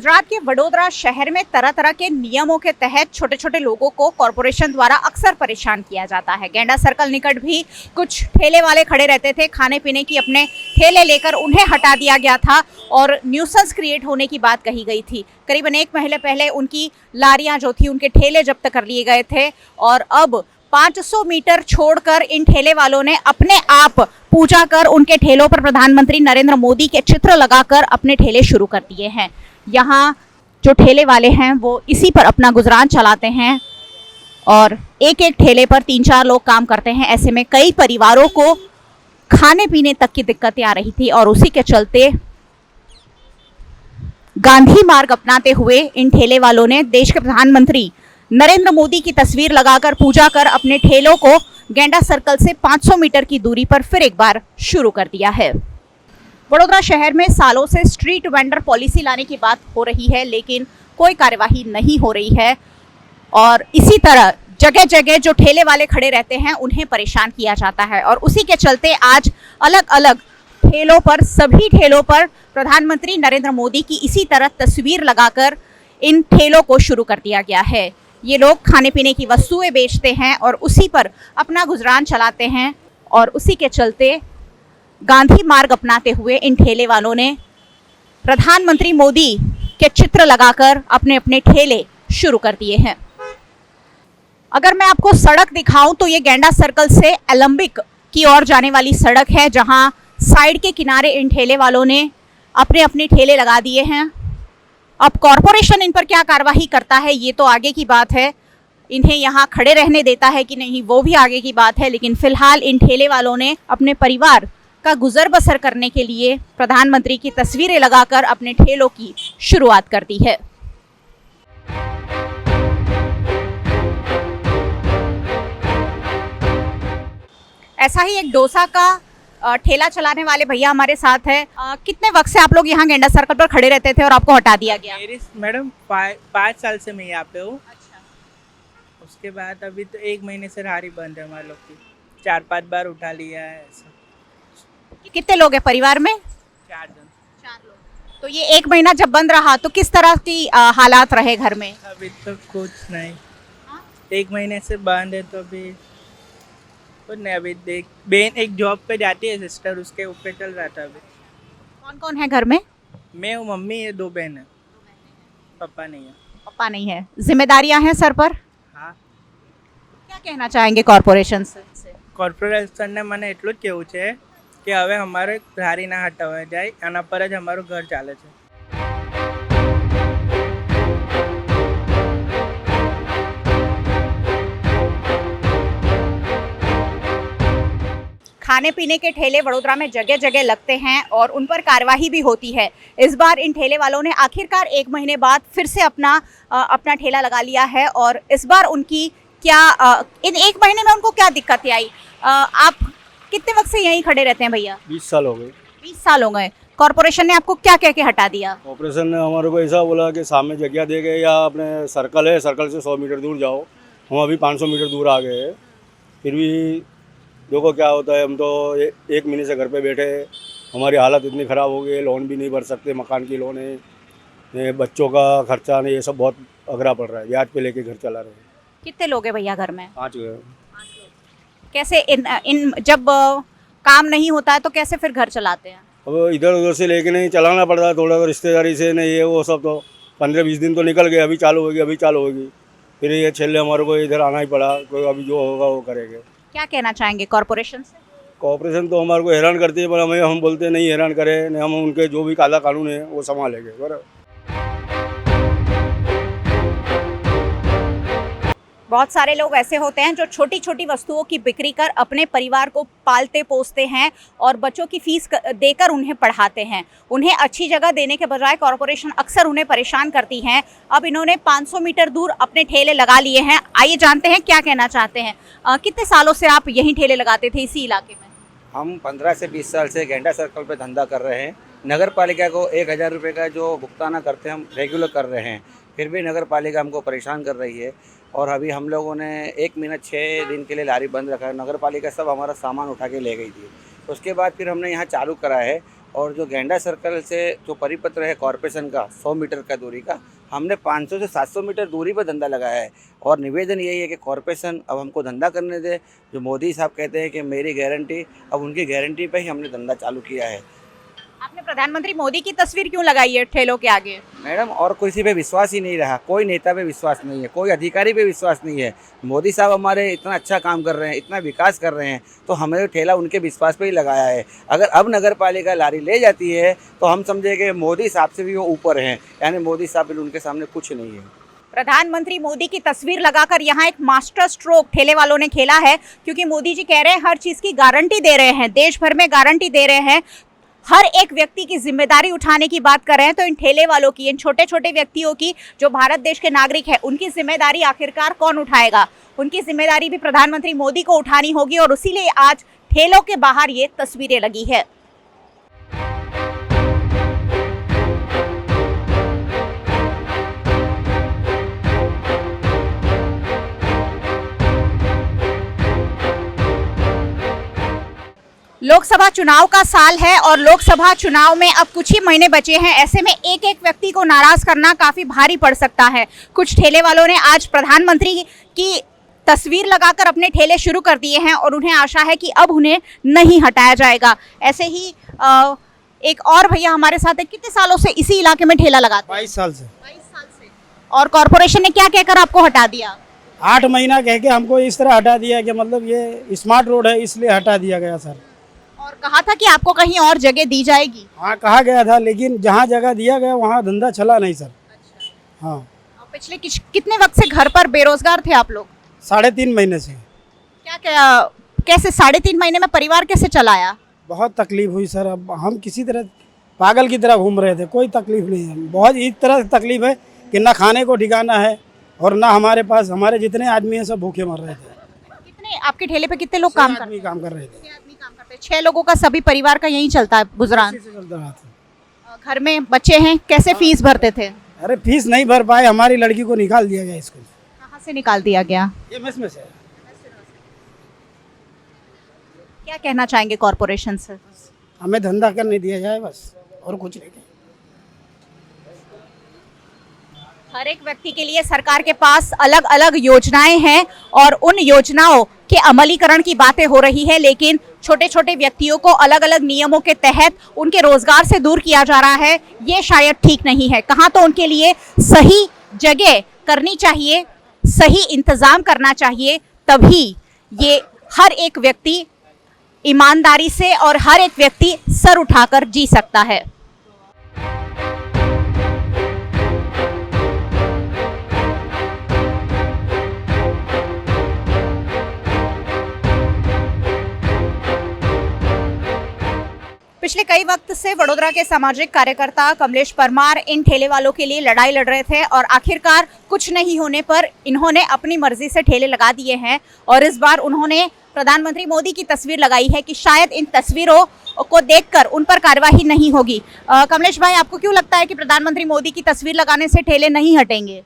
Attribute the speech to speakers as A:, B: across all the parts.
A: गुजरात के वडोदरा शहर में तरह तरह के नियमों के तहत छोटे छोटे लोगों को कॉरपोरेशन द्वारा अक्सर परेशान किया जाता है। गेंडा सर्कल निकट भी कुछ ठेले वाले खड़े रहते थे, खाने पीने की अपने ठेले लेकर उन्हें हटा दिया गया था और न्यूसेंस क्रिएट होने की बात कही गई थी। करीबन 1 महीने पहले उनकी लारियां जो थी, उनके ठेले जब्त कर लिए गए थे और अब 500 मीटर छोड़कर इन ठेले वालों ने अपने आप पूजा कर उनके ठेलों पर प्रधानमंत्री नरेंद्र मोदी के चित्र लगाकर अपने ठेले शुरू कर दिए हैं। यहाँ जो ठेले वाले हैं वो इसी पर अपना गुजरान चलाते हैं और एक एक ठेले पर 3-4 लोग काम करते हैं। ऐसे में कई परिवारों को खाने पीने तक की दिक्कतें आ रही थी और उसी के चलते गांधी मार्ग अपनाते हुए इन ठेले वालों ने देश के प्रधानमंत्री नरेंद्र मोदी की तस्वीर लगाकर पूजा कर अपने ठेलों को गेंडा सर्कल से 500 मीटर की दूरी पर फिर एक बार शुरू कर दिया है। वडोदरा शहर में सालों से स्ट्रीट वेंडर पॉलिसी लाने की बात हो रही है, लेकिन कोई कार्यवाही नहीं हो रही है और इसी तरह जगह जगह जो ठेले वाले खड़े रहते हैं उन्हें परेशान किया जाता है और उसी के चलते आज अलग अलग ठेलों पर, सभी ठेलों पर प्रधानमंत्री नरेंद्र मोदी की इसी तरह तस्वीर लगाकर इन ठेलों को शुरू कर दिया गया है। ये लोग खाने पीने की वस्तुएं बेचते हैं और उसी पर अपना गुजरान चलाते हैं और उसी के चलते गांधी मार्ग अपनाते हुए इन ठेले वालों ने प्रधानमंत्री मोदी के चित्र लगाकर अपने अपने ठेले शुरू कर दिए हैं। अगर मैं आपको सड़क दिखाऊं तो ये गेंडा सर्कल से एलंबिक की ओर जाने वाली सड़क है, जहां साइड के किनारे इन ठेले वालों ने अपने अपने ठेले लगा दिए हैं। अब कॉरपोरेशन इन पर क्या कार्रवाई करता है ये तो आगे की बात है, इन्हें यहाँ खड़े रहने देता है कि नहीं वो भी आगे की बात है, लेकिन फिलहाल इन ठेले वालों ने अपने परिवार का गुजर बसर करने के लिए प्रधानमंत्री की तस्वीरें लगाकर अपने ठेलों की शुरुआत कर दी है। ऐसा ही एक डोसा का ठेला चलाने वाले भैया हमारे साथ है। कितने वक्त से आप लोग यहाँ गेंडा सर्कल पर खड़े रहते थे और आपको हटा दिया गया?
B: मैडम 5 साल से मैं यहाँ पे हूँ।
A: अच्छा।
B: उसके बाद अभी तो 1 महीने से रारी बंद है हमारे लोग की, 4-5 बार उठा लिया है ऐसा।
A: कितने लोग हैं परिवार में?
B: 4 जन।
A: 4 लोग। तो ये 1 महीना जब बंद रहा तो किस तरह की हालात रहे घर में?
B: अभी तो कुछ नहीं, 1 महीने से बंद है तो अभी कुछ नहीं। अभी देख, बहन एक जॉब पे जाती है, सिस्टर, उसके ऊपर चल रहा था। अभी
A: कौन कौन है घर में?
B: मैं हूँ, मम्मी है, 2 बहन है, पापा नहीं है।
A: पापा नहीं है, जिम्मेदारियां हैं सर पर।
B: हाँ।
A: क्या कहना चाहेंगे कॉरपोरेशन से?
B: કોર્પોરેશનને મને એટલું જ કહેવું છે કે હવે અમારે ધારી ના હટાવવા જાય, આના પર જ અમારું ઘર ચાલે છે।
A: खाने पीने के ठेले वडोदरा में जगह जगह लगते हैं और उन पर कार्रवाई भी होती है। इस बार इन ठेले वालों ने आखिरकार 1 महीने बाद फिर से अपना ठेला लगा लिया है और इस बार उनकी क्या इन 1 महीने में उनको क्या दिक्कतें आई? आप कितने वक्त से यहीं खड़े रहते हैं भैया?
C: 20 साल हो गए।
A: 20 साल हो गए। कॉरपोरेशन ने आपको क्या कह के हटा दिया?
C: कॉर्पोरेशन ने हमारे को ऐसा बोला कि सामने जगह दे गए या अपने सर्कल है, सर्कल से 100 मीटर दूर जाओ। हम अभी 500 मीटर दूर आ गए हैं, फिर भी देखो क्या होता है। हम तो 1 महीने से घर पे बैठे, हमारी हालत इतनी ख़राब हो गई, लोन भी नहीं भर सकते, मकान की लोन है, बच्चों का खर्चा नहीं, ये सब बहुत अगरा पड़ रहा है, ब्याज पे लेके घर चला रहे हैं।
A: कितने लोग हैं भैया घर में?
C: 5 गए।
A: कैसे इन जब काम नहीं होता है तो कैसे फिर घर चलाते हैं?
C: अब इधर उधर से लेके नहीं चलाना पड़ता है, थोड़ा रिश्तेदारी से नहीं, ये वो सब तो 15-20 दिन तो निकल गए, अभी चालू होगी। फिर ये छेले हमारे को इधर आना ही पड़ा, कोई अभी जो होगा वो करेंगे।
A: क्या कहना चाहेंगे कॉरपोरेशन से?
C: कॉर्पोरेशन तो हमारे को हैरान करती है, पर हम बोलते नहीं हैरान करें, नहीं हम उनके जो भी काला कानून है वो संभालेंगे। बराबर।
A: बहुत सारे लोग ऐसे होते हैं जो छोटी छोटी वस्तुओं की बिक्री कर अपने परिवार को पालते पोसते हैं और बच्चों की फीस देकर उन्हें पढ़ाते हैं। उन्हें अच्छी जगह देने के बजाय कॉरपोरेशन अक्सर उन्हें परेशान करती है। अब इन्होंने 500 मीटर दूर अपने ठेले लगा लिए हैं। आइए जानते हैं क्या कहना चाहते हैं। कितने सालों से आप यहीं ठेले लगाते थे इसी इलाके में?
D: हम 15 से 20 साल से गेंडा सर्कल पे धंधा कर रहे हैं। नगर पालिका को 1000 रुपये का जो भुगतान करते हैं हम रेगुलर कर रहे हैं, फिर भी नगर पालिका हमको परेशान कर रही है। और अभी हम लोगों ने 1 महीना 6 दिन के लिए लारी बंद रखा है। नगर पालिका सब हमारा सामान उठा के ले गई थी। उसके बाद फिर हमने यहाँ चालू करा है और जो गेंडा सर्कल से जो परिपत्र है कॉरपोरेशन का 100 मीटर का दूरी का, हमने 500 से 700 मीटर दूरी पर धंधा लगाया है। और निवेदन यही है कि कॉरपोरेशन अब हमको धंधा करने दे। जो मोदी साहब कहते हैं कि मेरी गारंटी, अब उनकी गारंटी पे ही हमने धंधा चालू किया है।
A: आपने प्रधानमंत्री मोदी की तस्वीर क्यों लगाई है ठेलों के आगे?
D: मैडम, और किसी पे विश्वास ही नहीं रहा, कोई नेता पे विश्वास नहीं है, कोई अधिकारी पे विश्वास नहीं है। मोदी साहब हमारे इतना अच्छा काम कर रहे हैं, इतना विकास कर रहे हैं, तो हमें ठेला उनके विश्वास पे ही लगाया है। अगर अब नगर पालिका लारी ले जाती है तो हम समझेंगे मोदी साहब से भी वो ऊपर हैं, यानी मोदी साहब उनके सामने कुछ नहीं है।
A: प्रधानमंत्री मोदी की तस्वीर लगाकर यहाँ एक मास्टर स्ट्रोक ठेले वालों ने खेला है, क्योंकि मोदी जी कह रहे हैं हर चीज की गारंटी दे रहे हैं, देश भर में गारंटी दे रहे हैं, हर एक व्यक्ति की जिम्मेदारी उठाने की बात कर रहे हैं। तो इन ठेले वालों की, इन छोटे छोटे व्यक्तियों की, जो भारत देश के नागरिक हैं, उनकी जिम्मेदारी आखिरकार कौन उठाएगा? उनकी जिम्मेदारी भी प्रधानमंत्री मोदी को उठानी होगी, और इसीलिए आज ठेलों के बाहर ये तस्वीरें लगी है। लोकसभा चुनाव का साल है और लोकसभा चुनाव में अब कुछ ही महीने बचे हैं। ऐसे में एक एक व्यक्ति को नाराज करना काफी भारी पड़ सकता है। कुछ ठेले वालों ने आज प्रधानमंत्री की तस्वीर लगाकर अपने ठेले शुरू कर दिए हैं और उन्हें आशा है कि अब उन्हें नहीं हटाया जाएगा। ऐसे ही एक और भैया हमारे साथ है, कितने सालों से इसी इलाके में ठेला लगाते हैं?
E: 22 साल से।
A: 22 साल से। और कॉर्पोरेशन ने क्या कहकर आपको हटा दिया?
E: 8 महीना कह के हमको इस तरह हटा दिया कि मतलब ये स्मार्ट रोड है इसलिए हटा दिया गया सर।
A: और कहा था कि आपको कहीं और जगह दी जाएगी?
E: हाँ, कहा गया था, लेकिन जहाँ जगह दिया गया वहाँ धंधा चला नहीं सर।
A: अच्छा।
E: हाँ।
A: और पिछले कितने वक्त से घर पर बेरोजगार थे आप लोग?
E: 3.5 महीने से।
A: क्या क्या कैसे 3.5 महीने में परिवार कैसे चलाया?
E: बहुत तकलीफ हुई सर। अब हम किसी तरह पागल की तरह घूम रहे थे, कोई तकलीफ नहीं है। बहुत इस तरह से तकलीफ है कि ना खाने को ठिकाना है और ना हमारे पास, हमारे जितने आदमी हैं सब भूखे मर रहे थे।
A: कितने आपके ठेले पे कितने लोग काम करते हैं?
E: काम कर रहे थे।
A: 6 आदमी काम करते हैं। 6 लोगों का सभी परिवार का यही चलता है गुजरान?
E: इसी से चलता रहा था।
A: घर में बच्चे हैं, कैसे फीस भरते थे?
E: अरे फीस नहीं भर पाए, हमारी लड़की को निकाल दिया गया स्कूल।
A: कहाँ से निकाल दिया गया?
E: ये मेस में से।
A: क्या कहना चाहेंगे कॉर्पोरेशन से?
E: हमें धंधा करने दिया जाए बस, और कुछ नहीं।
A: हर एक व्यक्ति के लिए सरकार के पास अलग अलग योजनाएं हैं और उन योजनाओं के अमलीकरण की बातें हो रही है, लेकिन छोटे छोटे व्यक्तियों को अलग अलग नियमों के तहत उनके रोजगार से दूर किया जा रहा है। ये शायद ठीक नहीं है। कहाँ तो उनके लिए सही जगह करनी चाहिए, सही इंतजाम करना चाहिए, तभी ये हर एक व्यक्ति ईमानदारी से और हर एक व्यक्ति सर उठाकर जी सकता है। पिछले कई वक्त से वडोदरा के सामाजिक कार्यकर्ता कमलेश परमार इन ठेले वालों के लिए लड़ाई लड़ रहे थे और आखिरकार कुछ नहीं होने पर इन्होंने अपनी मर्जी से ठेले लगा दिए हैं। और इस बार उन्होंने प्रधानमंत्री मोदी की तस्वीर लगाई है कि शायद इन तस्वीरों को देखकर उन पर कार्यवाही नहीं होगी। कमलेश भाई, आपको क्यों लगता है कि प्रधानमंत्री मोदी की तस्वीर लगाने से ठेले नहीं हटेंगे?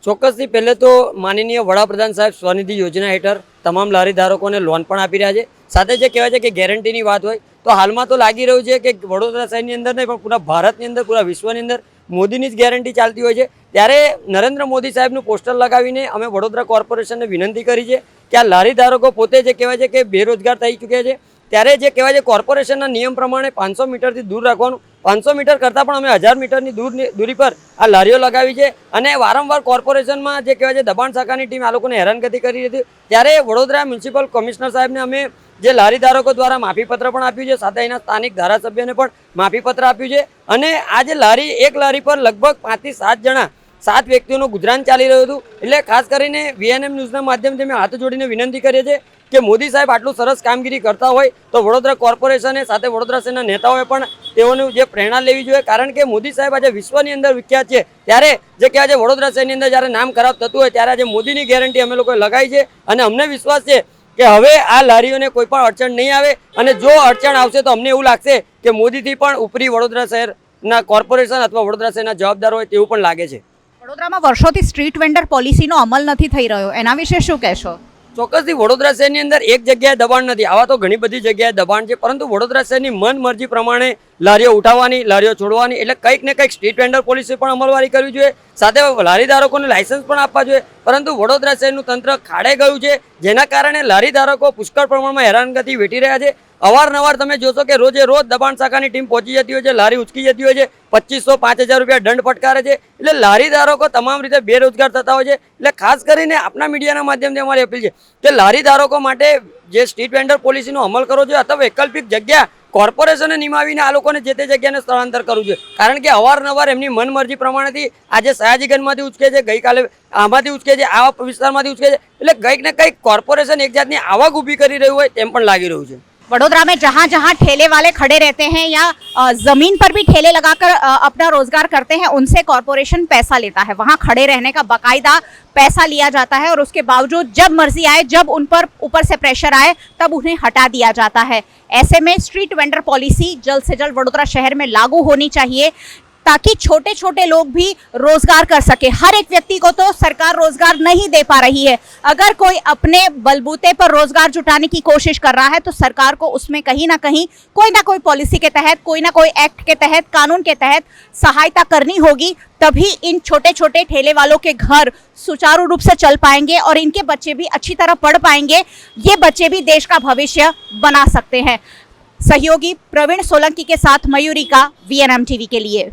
F: ચોક્કસથી પહેલે તો માનનીય વડાપ્રધાન સાહેબ સ્વનિધિ યોજના હેઠળ તમામ લારી ધારકોને લોન પણ આપી રહ્યા છે। સાથે જે કહેવાય છે કે ગેરંટીની વાત હોય તો હાલમાં તો લાગી રહ્યું છે કે વડોદરા શહેરની અંદર નહીં પણ પૂરા ભારતની અંદર, પૂરા વિશ્વની અંદર મોદીની જ ગેરંટી ચાલતી હોય છે। ત્યારે નરેન્દ્ર મોદી સાહેબનું પોસ્ટર લગાવીને અમે વડોદરા કોર્પોરેશનને વિનંતી કરી છે કે આ લારી ધારકો પોતે જે કહેવાય છે કે બેરોજગાર થઈ ચૂક્યા છે, ત્યારે જે કહેવાય છે કોર્પોરેશનના નિયમ પ્રમાણે 500 મીટરથી દૂર રાખવાનું, 500 મીટર કરતાં પણ અમે 1000 મીટરની દૂરી પર આ લારીઓ લગાવી છે। અને વારંવાર કોર્પોરેશનમાં જે કહેવાય છે દબાણ શાખાની ટીમ આ લોકોને હેરાનગતિ કરી હતી, ત્યારે વડોદરા મ્યુનિસિપલ કમિશનર સાહેબને અમે જે લારી ધારકો દ્વારા માફીપત્ર પણ આપ્યું છે, સાથે એના સ્થાનિક ધારાસભ્યને પણ માફીપત્ર આપ્યું છે। અને આ જે લારી, એક લારી પર લગભગ 5 થી 7 જણા, 7 વ્યક્તિઓનું ગુજરાન ચાલી રહ્યું હતું। એટલે ખાસ કરીને VNM ન્યૂઝના માધ્યમથી અમે હાથ જોડીને વિનંતી કરીએ છીએ કે મોદી સાહેબ આટલું સરસ કામગીરી કરતા હોય તો વડોદરા કોર્પોરેશને સાથે વડોદરા શહેરના નેતાઓએ પણ તેઓનું જે પ્રેરણા લેવી જોઈએ। કારણ કે મોદી સાહેબ આજે વિશ્વની અંદર વિખ્યાત છે, ત્યારે જે કહેવાય છે વડોદરા શહેરની અંદર જ્યારે નામ ખરાબ થતું હોય ત્યારે આજે મોદીની ગેરંટી અમે લોકોએ લગાવી છે। અને અમને વિશ્વાસ છે કે હવે આ લારીઓને કોઈ પણ અડચણ નહીં આવે, અને જો અડચણ આવશે તો અમને એવું લાગશે કે મોદીથી પણ ઉપરી વડોદરા શહેરના કોર્પોરેશન અથવા વડોદરા શહેરના જવાબદાર હોય તેવું પણ લાગે છે।
A: વડોદરામાં વર્ષોથી સ્ટ્રીટ વેન્ડર પોલિસીનો અમલ નથી થઈ રહ્યો, એના વિશે શું કહેશો?
F: ચોક્કસથી વડોદરા શહેરની અંદર એક જગ્યાએ દબાણ નથી, આવા તો ઘણી બધી જગ્યાએ દબાણ છે, પરંતુ વડોદરા શહેરની મન મરજી પ્રમાણે લારીઓ ઉઠાવવાની, લારીઓ છોડવાની, એટલે કંઈક ને કંઈક સ્ટ્રીટ વેન્ડર પોલીસે પણ અમલવારી કરવી જોઈએ, સાથે લારી ધારકોને લાયસન્સ પણ આપવા જોઈએ, પરંતુ વડોદરા શહેરનું તંત્ર ખાડે ગયું છે, જેના કારણે લારી ધારકો પુષ્કળ પ્રમાણમાં હેરાનગતિ વેઠી રહ્યા છે। અવારનવાર તમે જોશો કે રોજે રોજ દબાણ શાખાની ટીમ પહોંચી જતી હોય છે, લારી ઉચકી જતી હોય છે, 2500-5000 રૂપિયા દંડ ફટકારે છે, એટલે લારી ધારકો તમામ રીતે બેરોજગાર થતા હોય છે। એટલે ખાસ કરીને આપના મીડિયાના માધ્યમથી અમારી અપીલ છે કે લારી ધારકો માટે જે સ્ટ્રીટ વેન્ડર પોલિસીનો અમલ કરવો જોઈએ અથવા વૈકલ્પિક જગ્યા કોર્પોરેશને નિમાવીને આ લોકોને જે તે જગ્યાને સ્થળાંતર કરવું જોઈએ, કારણ કે અવારનવાર એમની મનમરજી પ્રમાણેથી આજે સયાજીગંજમાંથી ઉચકે છે, ગઈકાલે આમાંથી ઉચકે છે, આવા વિસ્તારમાંથી ઉચકે છે, એટલે કંઈક ને કંઈક કોર્પોરેશન એક જાતની આવક ઊભી કરી રહ્યું હોય તેમ પણ લાગી રહ્યું છે।
A: वडोदरा में जहाँ जहाँ ठेले वाले खड़े रहते हैं या जमीन पर भी ठेले लगाकर अपना रोजगार करते हैं, उनसे कॉरपोरेशन पैसा लेता है, वहाँ खड़े रहने का बाकायदा पैसा लिया जाता है और उसके बावजूद जब मर्जी आए, जब उन पर ऊपर से प्रेशर आए, तब उन्हें हटा दिया जाता है। ऐसे में स्ट्रीट वेंडर पॉलिसी जल्द से जल्द वडोदरा शहर में लागू होनी चाहिए ताकि छोटे छोटे लोग भी रोजगार कर सके। हर एक व्यक्ति को तो सरकार रोजगार नहीं दे पा रही है। अगर कोई अपने बलबूते पर रोजगार जुटाने की कोशिश कर रहा है तो सरकार को उसमें कहीं ना कोई पॉलिसी के तहत, कोई ना कोई एक्ट के तहत, कानून के तहत सहायता करनी होगी, तभी इन छोटे छोटे ठेले वालों के घर सुचारू रूप से चल पाएंगे और इनके बच्चे भी अच्छी तरह पढ़ पाएंगे। ये बच्चे भी देश का भविष्य बना सकते हैं। सहयोगी प्रवीण सोलंकी के साथ मयूरी का VNM टीवी के लिए।